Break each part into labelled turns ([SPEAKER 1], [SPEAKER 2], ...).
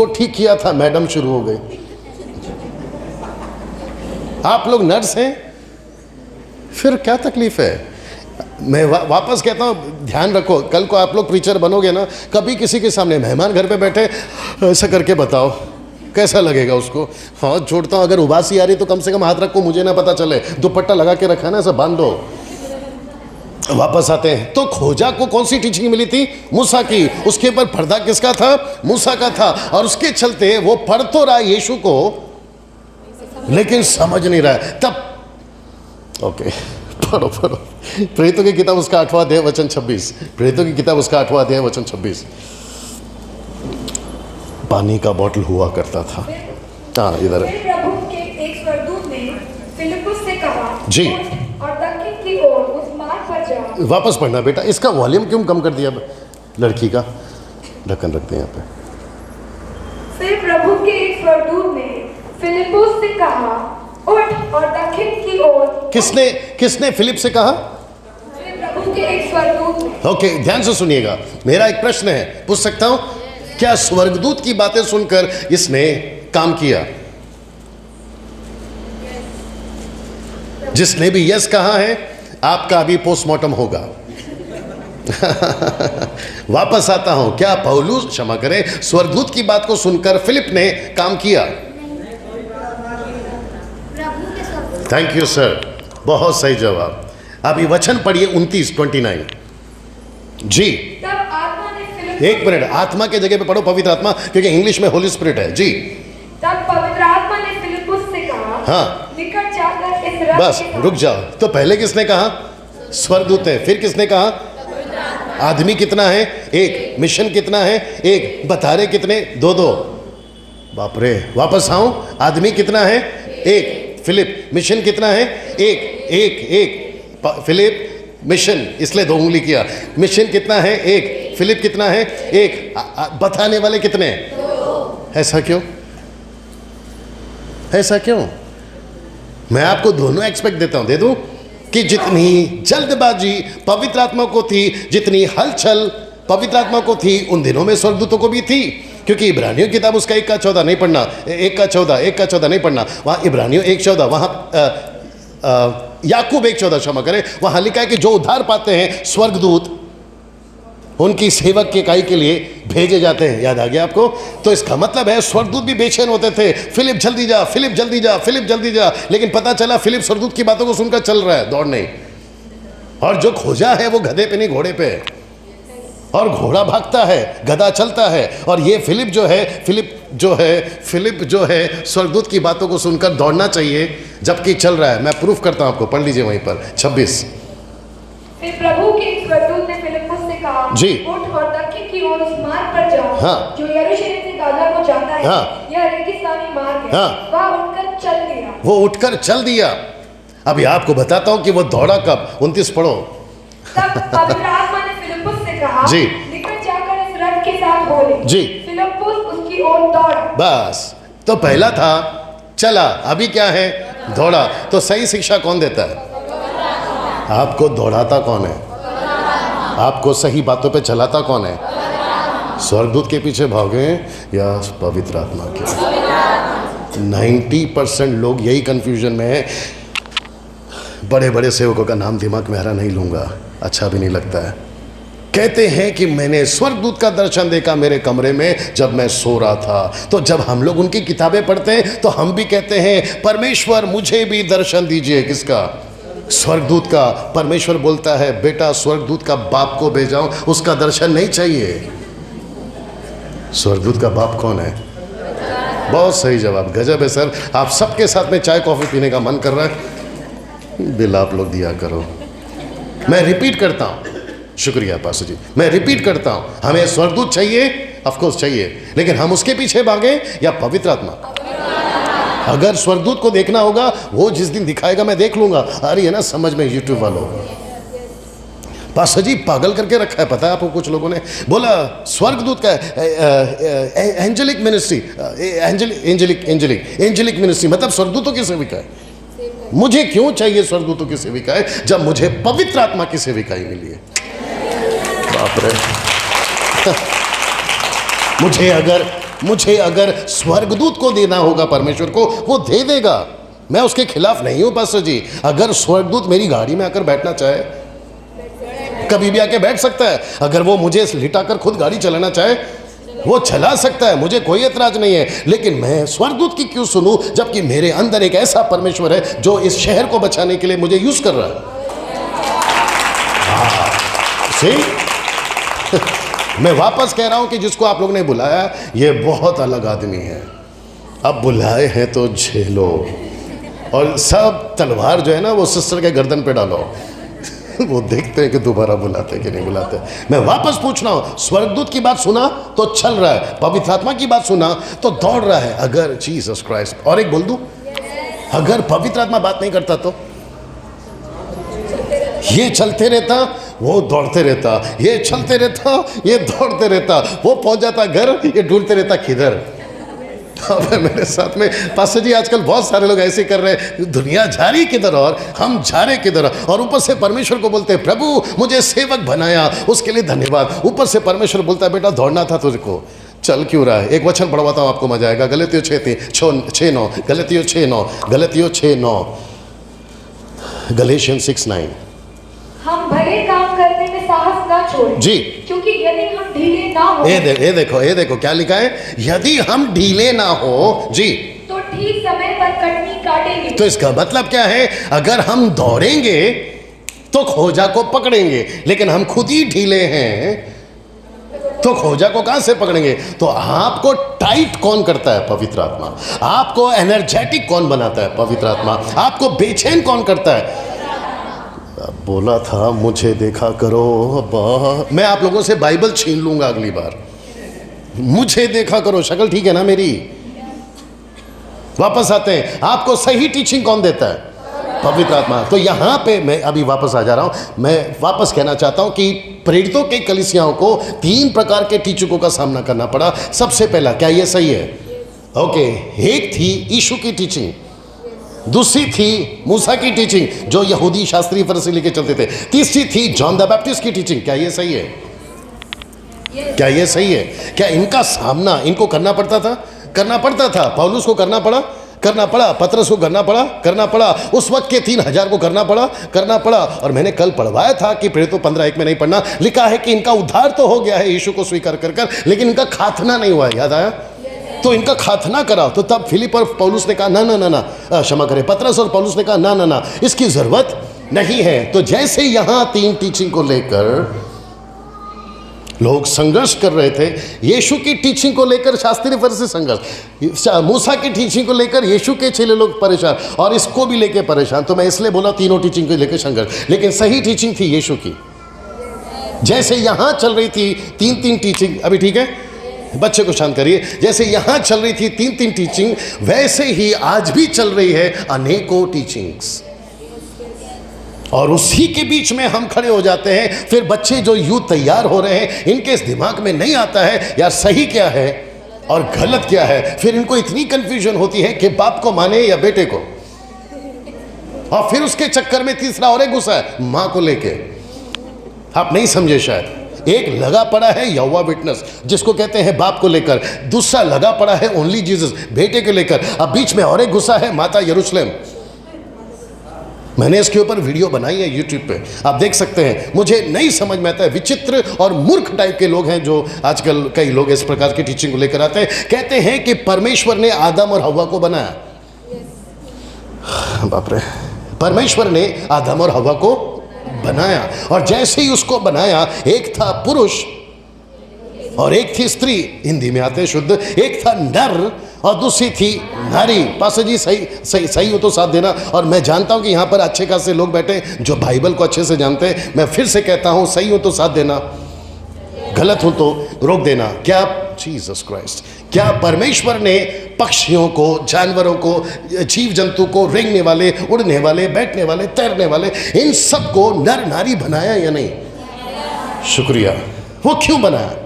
[SPEAKER 1] को ठीक किया था, मैडम शुरू हो गई। आप लोग नर्स हैं, फिर क्या तकलीफ है? मैं वापस कहता हूँ, ध्यान रखो, कल को आप लोग प्रीचर बनोगे ना, कभी किसी के सामने मेहमान घर पे बैठे ऐसा करके बताओ, कैसा लगेगा उसको? हाथ जोड़ता हूँ, अगर उबासी आ रही तो कम से कम हाथ रखो, मुझे ना पता चले। दुपट्टा लगा के रखा है ना, ऐसा बांध दो। वापस आते हैं तो खोजा को कौन सी टीचिंग मिली थी? मूसा की। उसके ऊपर पर्दा किसका था? मूसा का था। और उसके चलते वो पढ़ तो रहा यीशु को, लेकिन समझ नहीं रहा है। तब ओके, पढ़ो पढ़ो प्रेरितों की किताब उसका 8वां अध्याय वचन 26। प्रेरितों की किताब उसका 8वां अध्याय वचन 26। पानी का बोतल हुआ करता था। हाँ, इधर
[SPEAKER 2] प्रभु के एक स्वर्गदूत ने फिलिप्पुस से कहा,
[SPEAKER 1] जी,
[SPEAKER 2] और दक्षिण की ओर उस मार्ग पर जा।
[SPEAKER 1] वापस पढ़ना बेटा। इसका वॉल्यूम क्यों कम कर दिया लड़की का? ढक्कन रखते हैं यहाँ पे।
[SPEAKER 2] फिर प्रभु के एक स्वर्गदूत ने फिलिप्पुस से कहा, उठ और दक्षिण की ओर।
[SPEAKER 1] किसने फिलिप से कहा?
[SPEAKER 2] फिर प्रभु के एक स्वर्गदूत ने।
[SPEAKER 1] ओके, ध्यान से सुनिएगा, मेरा एक प्रश्न है, पूछ सकता हूं? क्या स्वर्गदूत की बातें सुनकर इसने काम किया? जिसने भी यस कहा है, आपका अभी पोस्टमार्टम होगा। वापस आता हूं, क्या पौलुस, क्षमा करें, स्वर्गदूत की बात को सुनकर फिलिप ने काम किया? थैंक यू सर, बहुत सही जवाब। अभी वचन पढ़िए 29 जी।
[SPEAKER 2] तब आत्मा ने फिलिप्पुस,
[SPEAKER 1] एक मिनट, आत्मा के जगह पे पढ़ो पवित्र आत्मा, क्योंकि इंग्लिश में होली स्पिरिट है। जी।
[SPEAKER 2] तब पवित्र आत्मा ने फिलिप्पुस से कहा,
[SPEAKER 1] हाँ,
[SPEAKER 2] निकट जाकर इस रथ
[SPEAKER 1] बस
[SPEAKER 2] के
[SPEAKER 1] रुक जाओ। तो पहले किसने कहा? स्वर्गदूत है। फिर किसने कहा? आदमी कितना है? एक। मिशन कितना है? एक। बता रहे कितने? दो। बाप रे, वापस आऊं, आदमी कितना है? एक। फिलिप। मिशन कितना है? एक। फिलिप मिशन, इसलिए 2 उंगली किया। मिशन कितना है? एक। फिलिप कितना है? एक। बताने वाले कितने? ऐसा क्यों? ऐसा क्यों? मैं आपको दोनों एक्सपेक्ट देता हूं, दे दूं कि जितनी जल्दबाजी पवित्र आत्मा को थी, जितनी हलचल पवित्र आत्मा को थी, उन दिनों में स्वर्गदूतों को भी थी। क्योंकि इब्रानियों की किताब उसका 1:14 नहीं पढ़ना, 1:14 नहीं पढ़ना, वहाँ इब्रानियों 1:14, वहाँ याकूब 1:14, क्षमा करें, वहाँ लिखा है कि जो उद्धार पाते हैं स्वर्गदूत उनकी सेवक की इकाई के लिए भेजे जाते हैं। याद आ गया आपको? तो इसका मतलब है स्वर्गदूत भी बेचैन होते थे, फिलिप जल्दी जा, फिलिप जल्दी जा, फिलिप जल्दी जा। लेकिन पता चला फिलिप स्वर्गदूत की बातों को सुनकर चल रहा है, दौड़ नहीं। और जो खोजा है वो गधे पे नहीं, घोड़े पे, और घोड़ा भागता है, गधा चलता है। और ये फिलिप जो है स्वर्गदूत की बातों को सुनकर दौड़ना चाहिए, जबकि चल रहा है। मैं प्रूफ करता हूं आपको, पढ़ लीजिए वहीं पर 26।
[SPEAKER 2] फिर प्रभु के एक स्वर्गदूत ने फिलिप्पुस से कहा,
[SPEAKER 1] जी,
[SPEAKER 2] उठ और दक्षिण की ओर उस मार्ग पर जाओ,
[SPEAKER 1] हाँ,
[SPEAKER 2] जो यरूशलेम से गाजा को जाता है।
[SPEAKER 1] हाँ,
[SPEAKER 2] यह रेगिस्तानी मार्ग है।
[SPEAKER 1] हाँ,
[SPEAKER 2] वो उठकर चल दिया।
[SPEAKER 1] अभी आपको बताता हूं कि वो दौड़ा कब। 29 पढ़ो।
[SPEAKER 2] तब पवित्र आत्मा ने फिलिप्पुस से कहा,
[SPEAKER 1] जी,
[SPEAKER 2] निकट जाकर इस रथ के साथ बोले।
[SPEAKER 1] जी।
[SPEAKER 2] फिलिप्पुस उसकी ओर दौड़ा।
[SPEAKER 1] बस, तो पहला था चला, अभी क्या है? दौड़ा। तो सही शिक्षा कौन देता है? आपको दौड़ाता कौन है? आपको सही बातों पे चलाता कौन है? स्वर्गदूत के पीछे भागे या पवित्र आत्मा के? 90% लोग यही कंफ्यूजन में है। बड़े बड़े सेवकों का नाम दिमाग में आ रहा नहीं लूंगा, अच्छा भी नहीं लगता है। कहते हैं कि मैंने स्वर्गदूत का दर्शन देखा मेरे कमरे में जब मैं सो रहा था। तो जब हम लोग उनकी किताबें पढ़ते हैं तो हम भी कहते हैं, परमेश्वर मुझे भी दर्शन दीजिए। किसका? स्वर्गदूत का। परमेश्वर बोलता है, बेटा स्वर्गदूत का बाप को भेजाऊं, उसका दर्शन नहीं चाहिए। स्वर्गदूत का बाप कौन है? बहुत सही जवाब, गजब है सर। आप सबके साथ में चाय कॉफी पीने का मन कर रहा है, बिल आप लोग दिया करो। मैं रिपीट करता हूं, शुक्रिया पासू जी, मैं रिपीट करता हूं, हमें स्वर्गदूत चाहिए, ऑफ कोर्स चाहिए, लेकिन हम उसके पीछे भागे या पवित्र आत्मा? अगर स्वर्गदूत को देखना होगा, वो जिस दिन दिखाएगा मैं देख लूंगा। अरे है ना समझ में, यूट्यूब वालों पास्टर जी पागल करके रखा है, पता है आपको? कुछ लोगों ने बोला स्वर्गदूत का एंजेलिक मिनिस्ट्री, एंजेलिक मिनिस्ट्री मतलब स्वर्गदूतों की सेविका है। मुझे क्यों चाहिए स्वर्गदूतों की सेविकाएं जब मुझे पवित्र आत्मा की सेविकाएं मिली है? बाप रे। मुझे अगर मुझे अगर स्वर्गदूत को देना होगा परमेश्वर को, वो दे देगा। मैं उसके खिलाफ नहीं हूं पास्टर जी। अगर स्वर्गदूत मेरी गाड़ी में आकर बैठना चाहे, कभी भी आके बैठ सकता है। अगर वो मुझे लिटाकर खुद गाड़ी चलाना चाहे, वो चला सकता है, मुझे कोई एतराज नहीं है। लेकिन मैं स्वर्गदूत की क्यों सुनूं, जबकि मेरे अंदर एक ऐसा परमेश्वर है जो इस शहर को बचाने के लिए मुझे यूज कर रहा है। मैं वापस कह रहा हूं कि जिसको आप लोगों ने बुलाया, ये बहुत अलग आदमी है। अब बुलाए हैं तो झेलो, और सब तलवार जो है ना वो सिस्टर के गर्दन पे डालो। वो देखते हैं कि दोबारा बुलाते कि नहीं बुलाते। मैं वापस पूछ रहा हूं, स्वर्गदूत की बात सुना तो चल रहा है, पवित्र आत्मा की बात सुना तो दौड़ रहा है। अगर जीसस क्राइस्ट, और एक बोल दूं, अगर पवित्र आत्मा बात नहीं करता तो ये चलते रहता, वो दौड़ते रहता, ये चलते रहता, ये दौड़ते रहता, वो पहुंच जाता घर, ये ढूंढते रहता किधर। अब मेरे साथ में पास्टर जी आजकल बहुत सारे लोग ऐसे कर रहे हैं, दुनिया जा रही किधर और हम जा रहे किधर, और ऊपर से परमेश्वर को बोलते हैं प्रभु मुझे सेवक बनाया, उसके लिए धन्यवाद। ऊपर से परमेश्वर बोलता है बेटा दौड़ना था तुझको, चल क्यों रहा है। एक वचन पढ़वाता हूँ आपको, मजा आएगा। गलतियों 6:9, गलतियों 6:9, गलतियों 6:9, गलेशियंस 6:9।
[SPEAKER 2] हम भले काम करने में साहस ना छोड़ें
[SPEAKER 1] जी,
[SPEAKER 2] क्योंकि यदि हम ढीले ना हो,
[SPEAKER 1] ये देखो क्या लिखा है, यदि हम ढीले ना हो जी
[SPEAKER 2] तो ठीक समय पर कटनी काटेंगे।
[SPEAKER 1] तो इसका मतलब क्या है, अगर हम दौड़ेंगे तो खोजा को पकड़ेंगे, लेकिन हम खुद ही ढीले हैं तो खोजा को कहां से पकड़ेंगे। तो आपको टाइट कौन करता है, पवित्र आत्मा। आपको एनर्जेटिक कौन बनाता है, पवित्र आत्मा। आपको बेचैन कौन करता है। बोला था मुझे देखा करो, अब्बा मैं आप लोगों से बाइबल छीन लूंगा अगली बार। मुझे देखा करो, शक्ल ठीक है ना मेरी। वापस आते हैं, आपको सही टीचिंग कौन देता है, पवित्र आत्मा। तो यहां पे मैं अभी वापस आ जा रहा हूं। मैं वापस कहना चाहता हूं कि प्रेरितों के कलीसियाओं को 3 प्रकार के टीचकों का सामना करना पड़ा। सबसे पहला, क्या ये सही है, ओके, एक थी यीशु की टीचिंग, दूसरी थी मूसा की टीचिंग जो यहूदी शास्त्री फरीसी लेके चलते थे, तीसरी थी जॉन द बैप्टिस्ट की टीचिंग। क्या ये सही है, क्या ये सही है। क्या इनका सामना इनको करना पड़ता था, करना पड़ता था। पौलुस को करना पड़ा, पतरस को करना पड़ा, उस वक्त के 3000 को करना पड़ा। और मैंने कल पढ़वाया था कि प्रेरितों 15:1 में नहीं पढ़ना, लिखा है कि इनका उद्धार तो हो गया है यीशु को स्वीकार कर, लेकिन इनका खातना नहीं हुआ है। याद आया, तो इनका खातना कराओ। तो तब फिलिप और पौलुस ने कहा ना, क्षमा करें, पतरस और पौलुस ने कहा ना, इसकी जरूरत नहीं है। तो जैसे यहां 3 टीचिंग को लेकर लोग संघर्ष कर रहे थे, यीशु की टीचिंग को लेकर शास्त्री फरीसी संघर्ष, मूसा की टीचिंग को लेकर यीशु के चेले लोग परेशान, और इसको भी लेकर परेशान। तो मैं इसलिए बोला तीनों टीचिंग को लेकर संघर्ष, लेकिन सही टीचिंग थी यीशु की। जैसे यहां चल रही थी 3 टीचिंग, अभी ठीक है, बच्चे को शांत करिए। जैसे यहां चल रही थी 3 टीचिंग, वैसे ही आज भी चल रही है अनेकों टीचिंग्स, और उसी के बीच में हम खड़े हो जाते हैं। फिर बच्चे जो यूथ तैयार हो रहे हैं, इनके इस दिमाग में नहीं आता है यार सही क्या है और गलत क्या है। फिर इनको इतनी कंफ्यूजन होती है कि बाप को माने या बेटे को, और फिर उसके चक्कर में तीसरा और एक गुस्सा है मां को लेके। आप नहीं समझे शायद। एक लगा पड़ा है यहोवा विटनेस जिसको कहते हैं बाप को लेकर, दूसरा लगा पड़ा है ओनली जीसस बेटे को लेकर, अब बीच में और एक गुस्सा है माता यरूशलेम। मैंने इसके ऊपर वीडियो बनाई है यूट्यूब पे, आप देख सकते हैं। मुझे नहीं समझ में आता है, विचित्र और मूर्ख टाइप के लोग हैं जो आजकल कई लोग इस प्रकार की टीचिंग को लेकर आते हैं। कहते हैं कि परमेश्वर ने आदम और हव्वा को बनाया। बाप रे, परमेश्वर ने आदम और हव्वा को बनाया, और जैसे ही उसको बनाया, एक था पुरुष और एक थी स्त्री, हिंदी में आते शुद्ध, एक था नर और दूसरी थी नारी। पास्टर जी सही हो तो साथ देना। और मैं जानता हूं कि यहां पर अच्छे खासे लोग बैठे जो बाइबल को अच्छे से जानते हैं। मैं फिर से कहता हूं, सही हो तो साथ देना, गलत हो तो रोक देना। क्या जीसस क्राइस्ट, क्या परमेश्वर ने पक्षियों को, जानवरों को, जीव जंतु को, रेंगने वाले, उड़ने वाले, बैठने वाले, तैरने वाले, इन सब को नर नारी बनाया या नहीं? शुक्रिया। वो क्यों बनाया?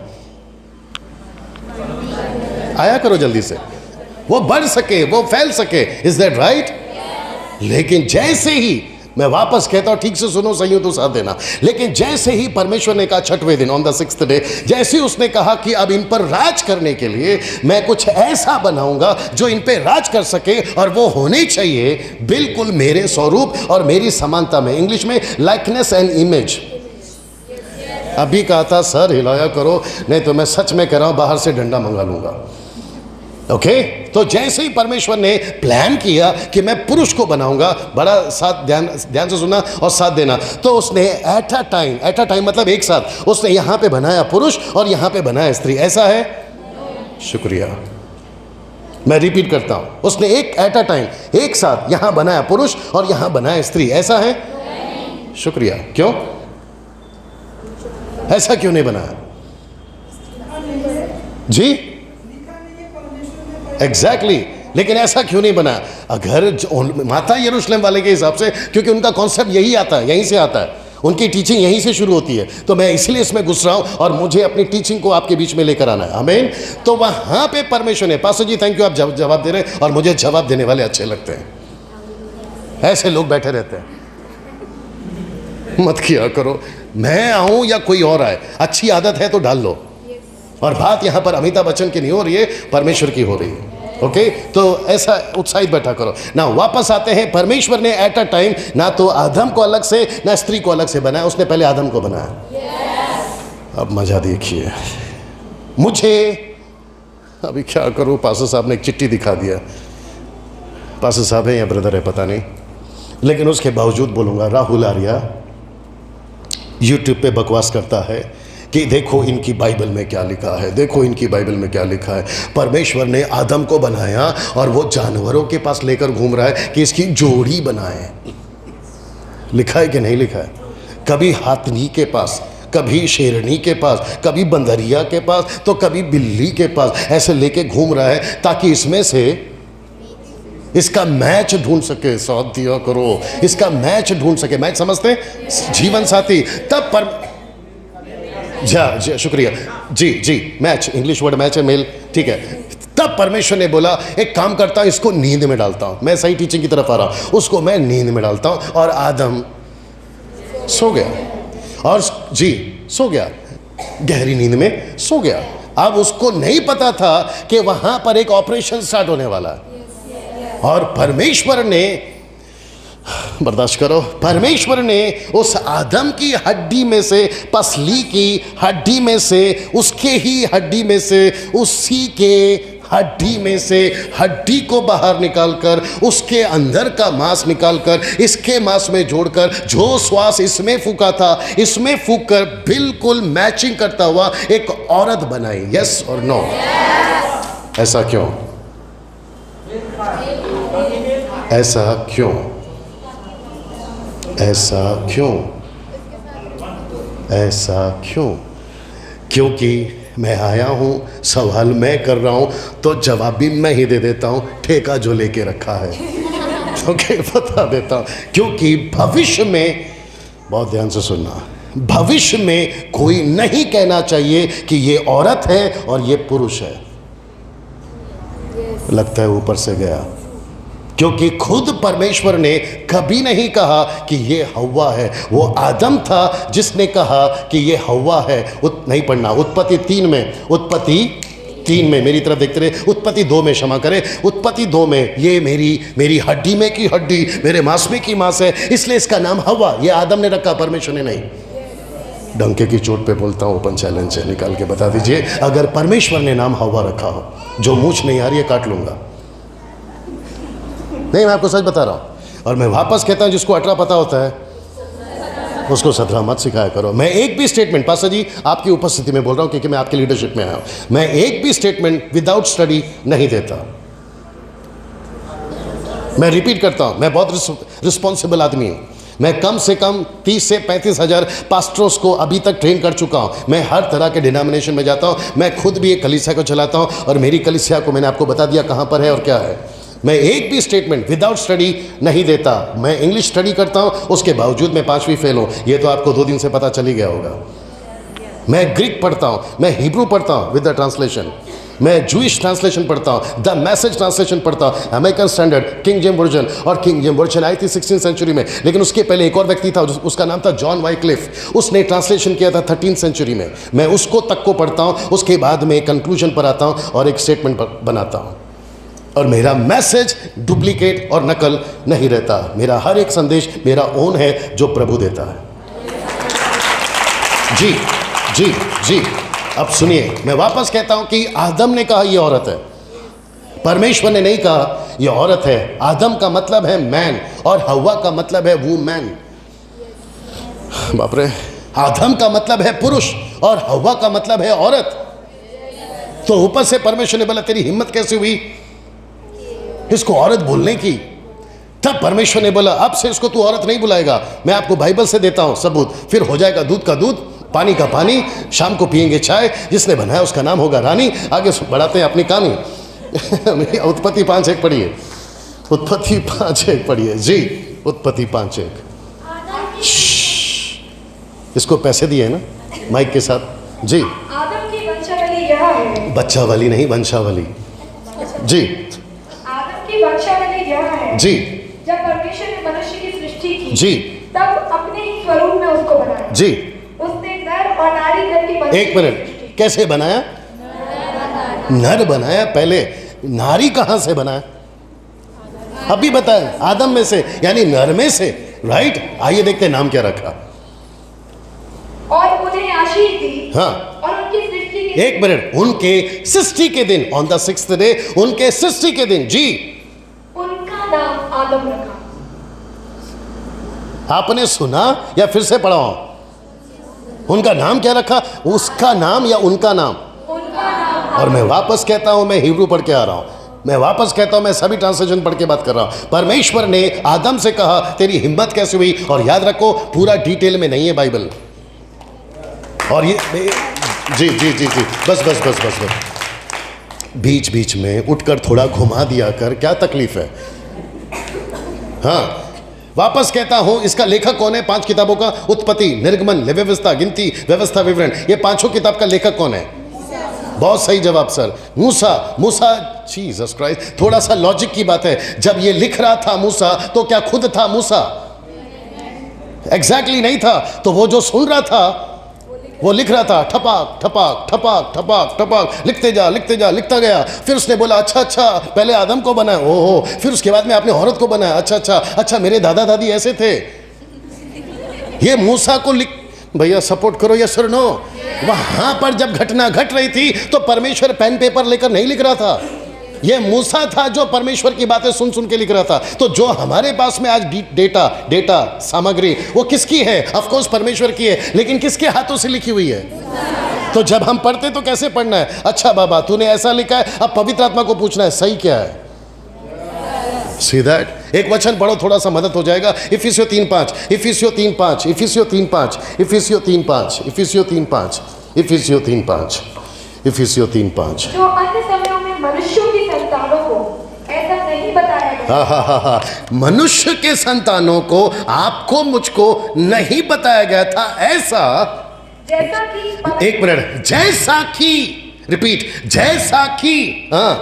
[SPEAKER 1] आया करो जल्दी से, वो बढ़ सके, वो फैल सके। Is that right? लेकिन जैसे ही मैं वापस कहता हूं, ठीक से सुनो, सही हो तो साथ देना। लेकिन जैसे ही परमेश्वर ने कहा छठवें दिन, ऑन द 6th डे, जैसे ही उसने कहा कि अब इन पर राज करने के लिए मैं कुछ ऐसा बनाऊंगा जो इन पे राज कर सके, और वो होने चाहिए बिल्कुल मेरे स्वरूप और मेरी समानता में, इंग्लिश में लाइकनेस एंड इमेज। अभी कहा था सर हिलाया करो, नहीं तो मैं सच में कह रहा हूं बाहर से डंडा मंगा लूंगा। ओके तो जैसे ही परमेश्वर ने प्लान किया कि मैं पुरुष को बनाऊंगा, बड़ा साथ ध्यान से सुनना और साथ देना, तो उसने एट अ टाइम मतलब एक साथ, उसने यहां पे बनाया पुरुष और यहां पे बनाया स्त्री। ऐसा है? शुक्रिया, मैं रिपीट करता हूं, उसने एट अ टाइम, एक साथ यहां बनाया पुरुष और यहां बनाया स्त्री। ऐसा है? शुक्रिया। क्यों? ऐसा क्यों नहीं बनाया जी? एग्जैक्टली लेकिन ऐसा क्यों नहीं बना? अगर माता यरूशलेम वाले के हिसाब से, क्योंकि उनका कॉन्सेप्ट यही आता है, यहीं से आता है, उनकी टीचिंग यहीं से शुरू होती है, तो मैं इसलिए इसमें घुस रहा हूं और मुझे अपनी टीचिंग को आपके बीच में लेकर आना है। आमीन। तो वहां पे परमेश्वर ने, पास्टर जी थैंक यू, आप जवाब दे रहे हैं और मुझे जवाब देने वाले अच्छे लगते हैं। ऐसे लोग बैठे रहते हैं, मत किया करो, मैं आऊं या कोई और आए, अच्छी आदत है तो डाल लो। और बात यहां पर अमिताभ बच्चन की नहीं हो रही है, परमेश्वर की हो रही है। ओके तो ऐसा उत्साहित बैठा करो ना। वापस आते हैं, परमेश्वर ने एट अ टाइम ना तो आदम को अलग से ना स्त्री को अलग से बनाया, उसने पहले आदम को बनाया। अब मजा देखिए, मुझे अभी क्या करूं, पास्टर साहब ने एक चिट्ठी दिखा दिया, पास्टर साहब है या ब्रदर है पता नहीं, लेकिन उसके बावजूद बोलूंगा, राहुल आर्या यूट्यूब पे बकवास करता है कि देखो इनकी बाइबल में क्या लिखा है, देखो इनकी बाइबल में क्या लिखा है। परमेश्वर ने आदम को बनाया और वो जानवरों के पास लेकर घूम रहा है कि इसकी जोड़ी बनाए। लिखा है कि नहीं लिखा है? कभी हाथनी के पास, कभी शेरनी के पास, कभी बंदरिया के पास, तो कभी बिल्ली के पास, ऐसे लेके घूम रहा है ताकि इसमें से इसका मैच ढूंढ सके। साथ दिया करो, इसका मैच ढूंढ सके। मैच समझते? जीवन साथी। तब पर जी शुक्रिया जी मैच, इंग्लिश वर्ड मैच है, मेल, ठीक है। तब परमेश्वर ने बोला एक काम करता हूं, इसको नींद में डालता हूं। मैं सही टीचिंग की तरफ आ रहा हूं, उसको मैं नींद में डालता हूं। और आदम सो गया, और जी सो गया, गहरी नींद में सो गया। अब उसको नहीं पता था कि वहां पर एक ऑपरेशन स्टार्ट होने वाला है, और परमेश्वर ने, बर्दाश्त करो, परमेश्वर ने उस आदम की हड्डी में से, पसली की हड्डी में से, उसके ही हड्डी में से, उसी के हड्डी में से हड्डी को बाहर निकालकर, उसके अंदर का मांस निकालकर, इसके मांस में जोड़कर, जो श्वास इसमें फूका था इसमें फूक कर बिल्कुल मैचिंग करता हुआ एक औरत बनाई। यस और नो? ऐसा क्यों? ऐसा क्यों? ऐसा क्यों? ऐसा क्यों? क्योंकि मैं आया हूं, सवाल मैं कर रहा हूं, तो जवाब भी मैं ही दे देता हूं, ठेका जो लेके रखा है। ओके बता देता हूं, क्योंकि भविष्य में, बहुत ध्यान से सुनना, भविष्य में कोई नहीं कहना चाहिए कि ये औरत है और ये पुरुष है। लगता है ऊपर से गया, क्योंकि खुद परमेश्वर ने कभी नहीं कहा कि ये हव्वा है। वो आदम था जिसने कहा कि ये हव्वा है। नहीं पढ़ना, उत्पत्ति 3 में, उत्पत्ति 3 में, मेरी तरफ देखते रहे, उत्पत्ति 2 में, क्षमा करें, उत्पत्ति 2 में, ये मेरी हड्डी में की हड्डी, मेरे मांस में की मांस है, इसलिए इसका नाम हव्वा। ये आदम ने रखा, परमेश्वर ने नहीं। डंके की चोट पे बोलता हूँ, ओपन चैलेंज है, निकाल के बता दीजिए अगर परमेश्वर ने नाम हव्वा रखा हो। जो मूछ नहीं आ रही है काट लूंगा। नहीं, मैं आपको सच बता रहा हूं, और मैं वापस कहता हूं, जिसको 18 पता होता है उसको 17 मत सिखाया करो। मैं एक भी स्टेटमेंट, पास्टर जी आपकी उपस्थिति में बोल रहा हूं क्योंकि मैं आपकी लीडरशिप में आया हूं, मैं एक भी स्टेटमेंट विदाउट स्टडी नहीं देता। मैं रिपीट करता हूं, मैं बहुत रिस्पॉन्सिबल आदमी हूं। मैं कम से कम 30 से 35 हज़ार पास्टर्स को अभी तक ट्रेन कर चुका हूं। मैं हर तरह के डिनोमिनेशन में जाता हूं। मैं खुद भी एक कलीसिया को चलाता हूं, और मेरी कलीसिया को मैंने आपको बता दिया कहां पर है और क्या है। मैं एक भी स्टेटमेंट विदाउट स्टडी नहीं देता। मैं इंग्लिश स्टडी करता हूं, उसके बावजूद मैं 5वीं फेल हूं। ये तो आपको 2 दिन से पता चल ही गया होगा। मैं ग्रीक पढ़ता हूं, मैं हिब्रू पढ़ता हूं विद द ट्रांसलेशन। मैं जूइश ट्रांसलेशन पढ़ता हूँ, द मैसेज ट्रांसलेशन पढ़ता हूँ, American standard, King James version, और किंग जेम वर्जन आई थी 16th सेंचुरी में, लेकिन उसके पहले एक और व्यक्ति था, उसका नाम था जॉन वाइक्लिफ, उसने ट्रांसलेशन किया था 13th सेंचुरी में। मैं उसको तक को पढ़ता हूँ, उसके बाद में कंक्लूजन पर आता हूँ और एक स्टेटमेंट बनाता हूँ, और मेरा मैसेज डुप्लीकेट और नकल नहीं रहता। मेरा हर एक संदेश मेरा ओन है जो प्रभु देता है। जी जी जी। अब सुनिए, मैं वापस कहता हूं कि आदम ने कहा ये औरत है, परमेश्वर ने नहीं कहा ये औरत है। आदम का मतलब है मैन और हव्वा का मतलब है वूमैन। बाप रे, आदम का मतलब है पुरुष और हव्वा का मतलब है औरत। तो ऊपर से परमेश्वर ने बोला तेरी हिम्मत कैसे हुई इसको औरत बोलने की? तब परमेश्वर ने बोला अब से इसको तू औरत नहीं बुलाएगा, मैं आपको बाइबल से देता हूं सबूत, फिर हो जाएगा दूध का दूध, पानी का पानी, शाम को पिएंगे चाय, जिसने बनाया उसका नाम होगा रानी। आगे बढ़ाते हैं अपनी कहानी। उत्पत्ति 5:1 पढ़िए, उत्पत्ति 5:1 पढ़िए जी, उत्पत्ति 5:1। इसको पैसे दिए ना माइक के साथ जी।
[SPEAKER 2] आदम की वंशावली यह है,
[SPEAKER 1] बच्चा वाली नहीं, वंशावली जी।
[SPEAKER 2] आदम की वंशावली यह है
[SPEAKER 1] जी।
[SPEAKER 2] जब परमेश्वर ने मनुष्य की सृष्टि की
[SPEAKER 1] जी।
[SPEAKER 2] तब अपने ही स्वरूप में उसको बनाया
[SPEAKER 1] जी।
[SPEAKER 2] उसने नर और नारी करके मनुष्य
[SPEAKER 1] एक
[SPEAKER 2] की
[SPEAKER 1] मिनट,
[SPEAKER 2] सृष्टि
[SPEAKER 1] कैसे बनाया? नर बनाया पहले, नारी कहां से बनाया? अभी बताएं, आदम में से यानी नर में से, राइट। आइए देखते हैं नाम क्या रखा।
[SPEAKER 2] और उन्हें आशीष दी।
[SPEAKER 1] हाँ।
[SPEAKER 2] और उनकी सृष्टि के
[SPEAKER 1] एक मिनट, उनके सृष्टि के दिन, ऑन द 6th डे, उनके सृष्टि के दिन जी,
[SPEAKER 2] उनका नाम आदम रखा।
[SPEAKER 1] आपने सुना या फिर से पढ़ाओ? उनका नाम क्या रखा? उसका नाम या उनका नाम?
[SPEAKER 2] उनका नाम।
[SPEAKER 1] और मैं वापस कहता हूं, मैं हिब्रू पढ़ के आ रहा हूं, मैं वापस कहता हूं, मैं सभी ट्रांसलेशन पढ़ के बात कर रहा हूं। परमेश्वर ने आदम से कहा तेरी हिम्मत कैसे हुई, और याद रखो पूरा डिटेल में नहीं है बाइबल। और ये जी जी जी जी, बस बस बस बस बस, बीच बीच में उठकर थोड़ा घुमा दिया कर, क्या तकलीफ है? हाँ, वापस कहता हूं, इसका लेखक कौन है 5 किताबों का? उत्पत्ति, निर्गमन, व्यवस्था, गिनती, व्यवस्था, विवरण, ये 5 किताब का लेखक कौन है? बहुत सही जवाब सर, मूसा। मूसा, जीसस क्राइस्ट, थोड़ा सा लॉजिक की बात है, जब ये लिख रहा था मूसा तो क्या खुद था मूसा? एग्जैक्टली नहीं था। तो वो जो सुन रहा था वो लिख रहा था, ठपाक ठपाक ठपाक ठपाक ठपाक, लिखते जा लिखते जा, लिखता गया। फिर उसने बोला अच्छा अच्छा, पहले आदम को बनाया, ओहो, फिर उसके बाद में आपने औरत को बनाया, अच्छा अच्छा अच्छा, मेरे दादा दादी ऐसे थे। ये मूसा को लिख, भैया सपोर्ट करो, यस और नो। वहां पर जब घटना घट रही थी तो परमेश्वर पेन पेपर लेकर नहीं लिख रहा था, ये मूसा था जो परमेश्वर की बातें सुन सुन के लिख रहा था। तो जो हमारे पास में आज डेटा सामग्री, वो किसकी है? ऑफ कोर्स परमेश्वर की है, लेकिन किसके हाथों से लिखी हुई है? तो जब हम पढ़ते तो कैसे पढ़ना है? अच्छा बाबा तूने ऐसा लिखा है, अब पवित्र आत्मा को पूछना है सही क्या है। See that? एक वचन पढ़ो, थोड़ा सा मदद हो जाएगा। इफिसियों 3:5, इफिसियों 3:5, इफिसियों 3:5, इफिसियों 3:5, इफिसियों 3:5, इफिसियों 3:5, इफिसियों 3:5।
[SPEAKER 2] जो अन्य समयों में मनुष्यों की संतानों को ऐसा नहीं बताया गया।
[SPEAKER 1] हा, मनुष्य के संतानों को आपको मुझको नहीं बताया गया था ऐसा,
[SPEAKER 2] जैसा कि
[SPEAKER 1] एक मिनट, जैसा कि, रिपीट, जैसा कि, हाँ,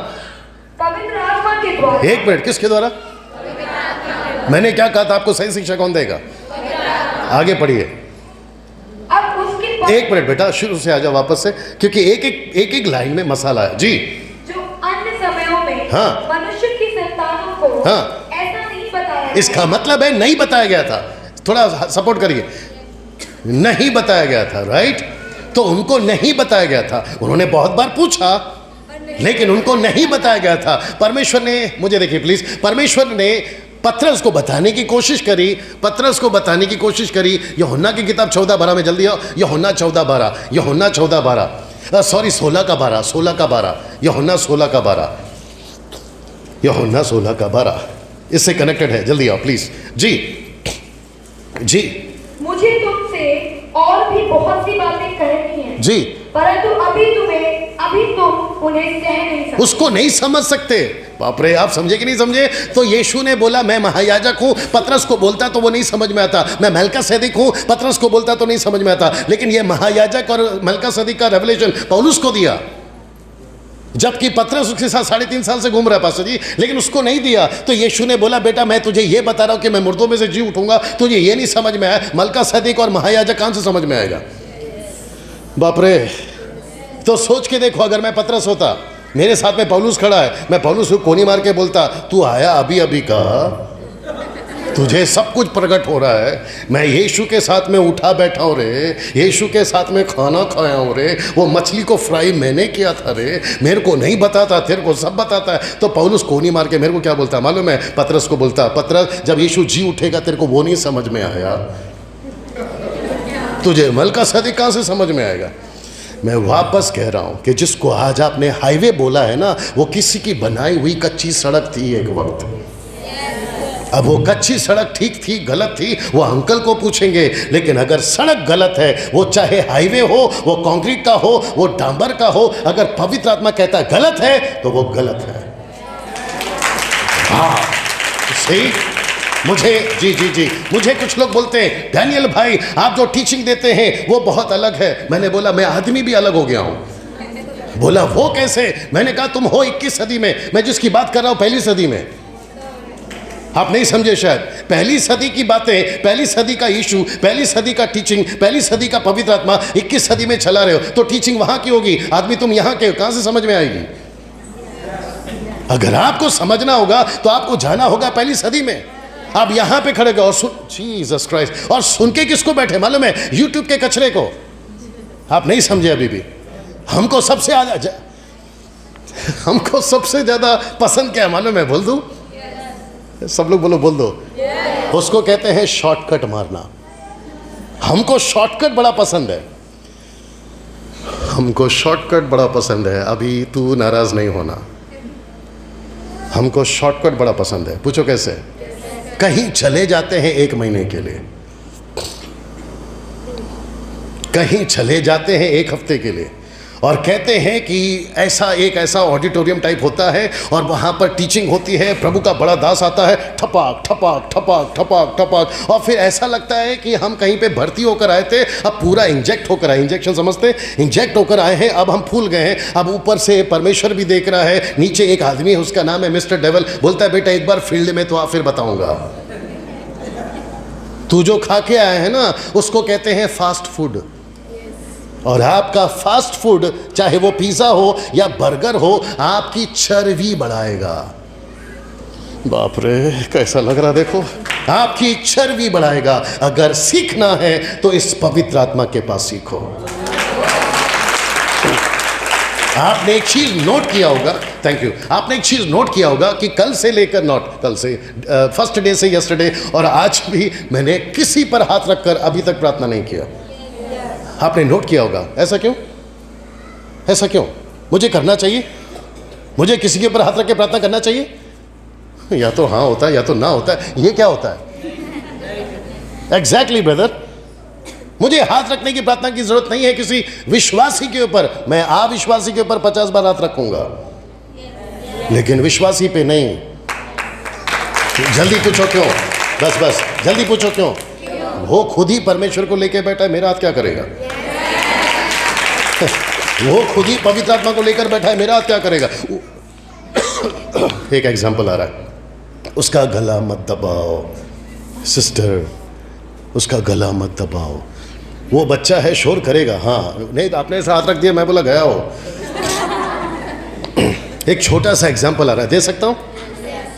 [SPEAKER 2] पवित्र आत्मा के द्वारा।
[SPEAKER 1] एक मिनट, किसके द्वारा? मैंने क्या कहा था आपको? सही शिक्षा कौन देगा? आगे पढ़िए।
[SPEAKER 2] अब उसके
[SPEAKER 1] एक मिनट बेटा, शुरू से आ जाओ वापस से, क्योंकि एक एक लाइन में मसाला है जी।
[SPEAKER 2] जो अन्य समयों में
[SPEAKER 1] हाँ।
[SPEAKER 2] मनुष्य की संतानों को
[SPEAKER 1] हाँ।
[SPEAKER 2] ऐसा नहीं बताया गया।
[SPEAKER 1] इसका मतलब है नहीं बताया गया था। थोड़ा सपोर्ट करिए, नहीं बताया गया था, राइट। तो उनको नहीं बताया गया था, उन्होंने बहुत बार पूछा लेकिन उनको नहीं बताया गया था। परमेश्वर ने, मुझे देखिए प्लीज, परमेश्वर ने पतरस को बताने की कोशिश करी, पतरस को बताने की कोशिश करी। यूहन्ना की किताब 14:12 में जल्दी आओ, यूहन्ना 14:12, यूहन्ना 14:12, सॉरी 16 का 12, 16 का 12, यूहन्ना 16 का 12, यूहन्ना 16 का 12, इससे कनेक्टेड है, जल्दी आओ प्लीज जी जी।
[SPEAKER 2] मुझे तुमसे और भी बहुत सी बातें कहनी है
[SPEAKER 1] जी,
[SPEAKER 2] परंतु अभी तुम उन्हें सह नहीं सकते।
[SPEAKER 1] उसको नहीं समझ सकते। बाप रे, आप समझे कि नहीं समझे? तो यीशु ने बोला मैं महायाजक हूं, पतरस को बोलता तो वो नहीं समझ में आता। मैं मेल्किसेदेक हूं, पतरस को बोलता तो नहीं समझ में आता। लेकिन ये महायाजक और मेल्किसेदेक का रेवलेशन पौलुस को दिया। जबकि पतरस उसके साथ 3.5 साल से घूम रहा है पास्टर जी, लेकिन उसको नहीं दिया। तो यीशु ने बोला, बेटा मैं तुझे ये बता रहा हूं कि मैं मुर्दों में से जी उठूंगा, तुझे ये नहीं समझ में आया, मलका सदीक और महायाजक कहां से समझ में आएगा? बाप रे। तो सोच के देखो, अगर मैं पतरस होता, मेरे साथ में पौलुस खड़ा है, मैं पौलुस को कोनी मार के बोलता, तू आया अभी अभी का, तुझे सब कुछ प्रकट हो रहा है, मैं यीशु के साथ में उठा बैठा हूँ रे, यीशु के साथ में खाना खाया हूँ रे, वो मछली को फ्राई मैंने किया था रे, मेरे को नहीं बताता, तेरे को सब बताता है। तो पौलुस कोनी मार के मेरे को क्या बोलता मालूम है? पतरस को बोलता, पतरस जब यीशु जी उठेगा तेरे को वो नहीं समझ में आया, तुझे मलका सदीक कहाँ से समझ में आएगा? मैं वापस कह रहा हूं कि जिसको आज आपने हाईवे बोला है ना, वो किसी की बनाई हुई कच्ची सड़क थी एक वक्त। अब वो कच्ची सड़क ठीक थी गलत थी वो अंकल को पूछेंगे, लेकिन अगर सड़क गलत है, वो चाहे हाईवे हो, वो कंक्रीट का हो, वो डांबर का हो, अगर पवित्र आत्मा कहता है गलत है तो वो गलत है। हाँ सही। मुझे कुछ लोग बोलते हैं, डैनियल भाई आप जो टीचिंग देते हैं वो बहुत अलग है। मैंने बोला मैं आदमी भी अलग हो गया हूं। बोला वो कैसे? मैंने कहा तुम हो 21 सदी में, मैं जिसकी बात कर रहा हूं पहली सदी में। आप नहीं समझे शायद। पहली सदी की बातें, पहली सदी का यीशु, पहली सदी का टीचिंग, पहली सदी का पवित्र आत्मा 21 सदी में चला रहे हो, तो टीचिंग वहां की होगी, आदमी तुम यहां के हो, कहां से समझ में आएगी? अगर आपको समझना होगा तो आपको जाना होगा पहली सदी में। आप यहां पे खड़े गए और सुन, जीसस क्राइस्ट, और सुन के किसको बैठे मालूम है? यूट्यूब के कचरे को। आप नहीं समझे अभी भी। हमको सबसे ज्यादा पसंद क्या है मालूम है? बोल दूं? सब लोग बोलो, बोल दो। उसको कहते हैं शॉर्टकट मारना। हमको शॉर्टकट बड़ा पसंद है, हमको शॉर्टकट बड़ा पसंद है। अभी तू नाराज नहीं होना, हमको शॉर्टकट बड़ा पसंद है। पूछो कैसे? कहीं चले जाते हैं 1 महीने के लिए, कहीं चले जाते हैं 1 हफ्ते के लिए, और कहते हैं कि ऐसा ऑडिटोरियम टाइप होता है और वहाँ पर टीचिंग होती है, प्रभु का बड़ा दास आता है, ठपाक ठपाक ठपाक ठपाक ठपाक, और फिर ऐसा लगता है कि हम कहीं पे भर्ती होकर आए थे, अब पूरा इंजेक्ट होकर आए, इंजेक्शन समझते, इंजेक्ट होकर आए हैं, अब हम फूल गए हैं। अब ऊपर से परमेश्वर भी देख रहा है, नीचे एक आदमी है, उसका नाम है मिस्टर डेवल, बोलता है बेटा एक बार फील्ड में तो आ, फिर बताऊंगा। तू जो खा के आया है ना, उसको कहते हैं फास्ट फूड। और आपका फास्ट फूड, चाहे वो पिज्जा हो या बर्गर हो, आपकी चर्बी बढ़ाएगा। बाप रे कैसा लग रहा देखो, आपकी चर्बी बढ़ाएगा। अगर सीखना है तो इस पवित्र आत्मा के पास सीखो। आपने एक चीज नोट किया होगा, थैंक यू, आपने एक चीज नोट किया होगा कि कल से लेकर, कल से, फर्स्ट डे से यस्टरडे और आज भी मैंने किसी पर हाथ रखकर अभी तक प्रार्थना नहीं किया। आपने नोट किया होगा। ऐसा क्यों? ऐसा क्यों? मुझे करना चाहिए? मुझे किसी के ऊपर हाथ रख के प्रार्थना करना चाहिए? या तो हाँ होता है या तो ना होता है। ये क्या होता है? एग्जैक्टली ब्रदर, मुझे हाथ रखने की प्रार्थना की जरूरत नहीं है किसी विश्वासी के ऊपर। मैं अविश्वासी के ऊपर 50 बार हाथ रखूंगा, लेकिन विश्वासी पे नहीं। जल्दी पूछो क्यों? बस जल्दी पूछो क्यों? वो खुद ही परमेश्वर को लेकर बैठा है, मेरा हाथ क्या करेगा? वो खुद ही पवित्र आत्मा को लेकर बैठा है, मेरा हाथ क्या करेगा? एक एग्जांपल आ रहा है, उसका गला मत दबाओ सिस्टर, उसका गला मत दबाओ, वो बच्चा है शोर करेगा। हाँ नहीं, आपने ऐसा हाथ रख दिया, मैं बोला गया हो। एक छोटा सा एग्जांपल आ रहा है, दे सकता हूं?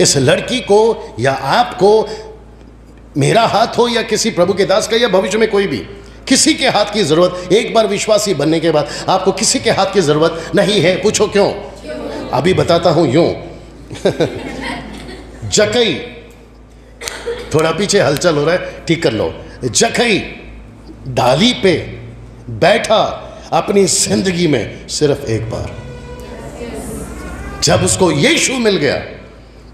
[SPEAKER 1] इस लड़की को या आपको, मेरा हाथ हो या किसी प्रभु के दास का या भविष्य में कोई भी, किसी के हाथ की जरूरत, एक बार विश्वासी बनने के बाद आपको किसी के हाथ की जरूरत नहीं है। पूछो क्यों? अभी बताता हूं यूं। जकई, थोड़ा पीछे हलचल हो रहा है, ठीक कर लो। जकई डाली पे बैठा अपनी जिंदगी में सिर्फ एक बार। जब उसको यीशु मिल गया,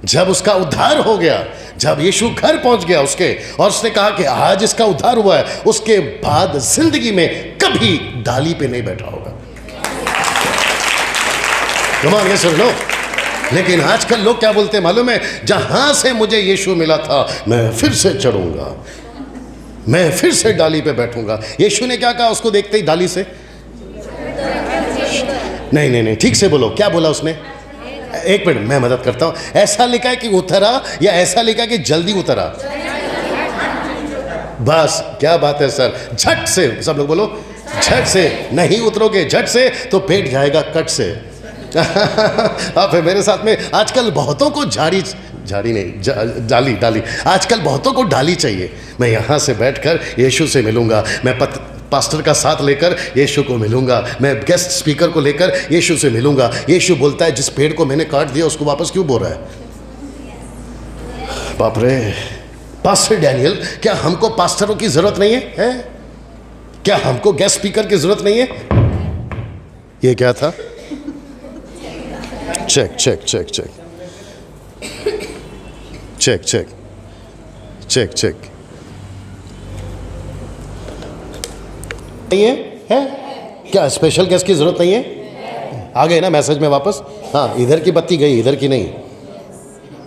[SPEAKER 1] जब उसका उद्धार हो गया, जब यीशु घर पहुंच गया उसके, और उसने कहा कि आज इसका उद्धार हुआ है, उसके बाद जिंदगी में कभी डाली पे नहीं बैठा होगा। कमाल, ये सुन लो। लेकिन आजकल लोग क्या बोलते हैं मालूम है? जहां से मुझे यीशु मिला था मैं फिर से चढ़ूंगा, मैं फिर से डाली पे बैठूंगा। यीशु ने क्या कहा उसको देखते ही डाली से? नहीं नहीं नहीं, ठीक से बोलो, क्या बोला उसने? एक मिनट मैं मदद करता हूं। ऐसा लिखा है कि उतरा या ऐसा लिखा है कि जल्दी उतरा? बस क्या बात है सर, झट से सब लोग बोलो, झट से। नहीं उतरोगे झट से तो पेट जाएगा कट से। आप मेरे साथ में, आजकल बहुतों को झाड़ी नहीं, डाली डाली, आजकल बहुतों को डाली चाहिए। मैं यहाँ से बैठकर यीशु से मिलूंगा, मैं पास्टर का साथ लेकर यीशु को मिलूंगा, मैं गेस्ट स्पीकर को लेकर यीशु से मिलूंगा। यीशु बोलता है जिस पेड़ को मैंने काट दिया उसको वापस क्यों बो रहा है? बाप रे, पास्टर डैनियल, क्या हमको पास्टरों की जरूरत नहीं है, हैं? क्या हमको गेस्ट स्पीकर की जरूरत नहीं है? ये क्या था? Check check check check check check check check नहीं है? क्या स्पेशल गेस्ट की जरूरत नहीं है? आ गए ना मैसेज में वापस? हाँ, इधर की बत्ती गई, इधर की नहीं।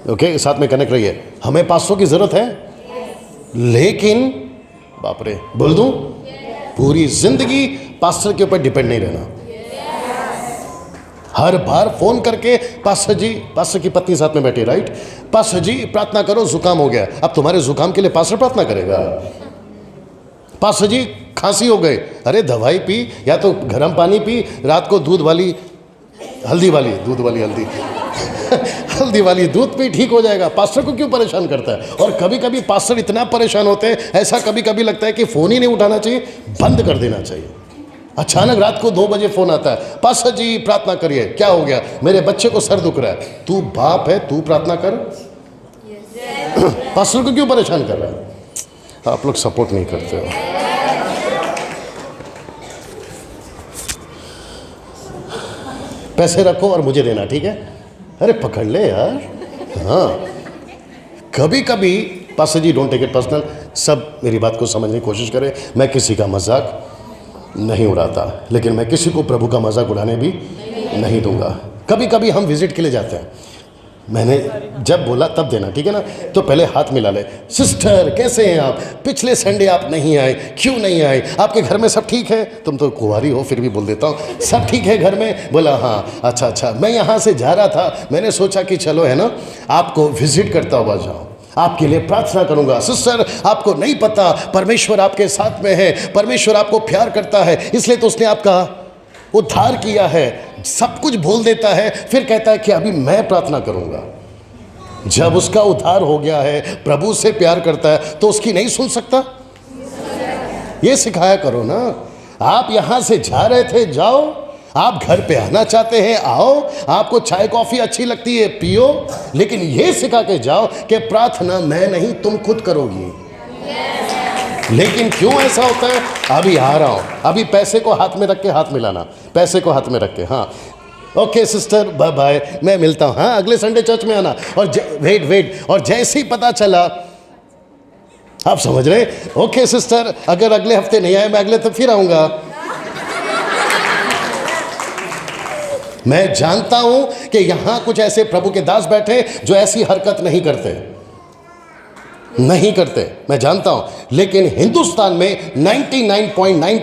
[SPEAKER 1] ओके, साथ में कनेक्ट रहिए। हमें 500 की जरूरत है, लेकिन बाप रे, बोल दूं, पूरी जिंदगी पास्टर के ऊपर डिपेंड नहीं रहना। हर बार फोन करके पास्टर जी, पास्टर की पत्नी साथ में बैठी, राइट, पास्टर जी प्रार्थना करो, जुकाम हो गया। अब तुम्हारे जुकाम के लिए पास्टर प्रार्थना करेगा? पास्टर जी खांसी हो गए, अरे दवाई पी, या तो गर्म पानी पी, रात को दूध वाली हल्दी वाली हल्दी वाली दूध पी, ठीक हो जाएगा। पास्टर को क्यों परेशान करता है? और कभी कभी पास्टर इतना परेशान होते हैं, ऐसा कभी कभी लगता है कि फ़ोन ही नहीं उठाना चाहिए, बंद कर देना चाहिए। अचानक रात को 2 बजे फ़ोन आता है, पास्टर जी प्रार्थना करिए। क्या हो गया? मेरे बच्चे को सर दुख रहा है। तू बाप है, तू प्रार्थना कर। पास्टर को क्यों परेशान कर रहा है? आप लोग सपोर्ट नहीं करते हो। पैसे रखो और मुझे देना, ठीक है? अरे पकड़ ले यार। हाँ, कभी कभी pastor ji don't take it personal, सब मेरी बात को समझने की कोशिश करें। मैं किसी का मजाक नहीं उड़ाता, लेकिन मैं किसी को प्रभु का मजाक उड़ाने भी नहीं दूंगा। कभी कभी हम विजिट के लिए जाते हैं, मैंने जब बोला तब देना, ठीक है ना? तो पहले हाथ मिला ले। सिस्टर कैसे हैं आप? पिछले संडे आप नहीं आए, क्यों नहीं आए? आपके घर में सब ठीक है? तुम तो कुंवारी हो, फिर भी बोल देता हूँ, सब ठीक है घर में? बोला हाँ। अच्छा, मैं यहाँ से जा रहा था, मैंने सोचा कि चलो है ना, आपको विजिट करता हुआ जाऊँ, आपके लिए प्रार्थना करूंगा। सिस्टर आपको नहीं पता, परमेश्वर आपके साथ में है, परमेश्वर आपको प्यार करता है, इसलिए तो उसने आपका उद्धार किया है। सब कुछ बोल देता है, फिर कहता है कि अभी मैं प्रार्थना करूंगा। जब उसका उद्धार हो गया है, प्रभु से प्यार करता है, तो उसकी नहीं सुन सकता? ये सिखाया करो ना। आप यहां से जा रहे थे, जाओ। आप घर पे आना चाहते हैं, आओ। आपको चाय कॉफी अच्छी लगती है, पियो, लेकिन ये सिखा के जाओ कि प्रार्थना मैं नहीं, तुम खुद करोगी। लेकिन क्यों ऐसा होता है? अभी आ रहा हूं, अभी पैसे को हाथ में रख के हाथ मिलाना, पैसे को हाथ में रख के, हाँ ओके सिस्टर बाय बाय, मैं मिलता हूं, हाँ अगले संडे चर्च में आना। और वेट, और जैसे ही पता चला, आप समझ रहे, ओके सिस्टर अगर अगले हफ्ते नहीं आए, मैं अगले तो फिर आऊंगा। मैं जानता हूं कि यहां कुछ ऐसे प्रभु के दास बैठे जो ऐसी हरकत नहीं करते, मैं जानता हूं, लेकिन हिंदुस्तान में 99.9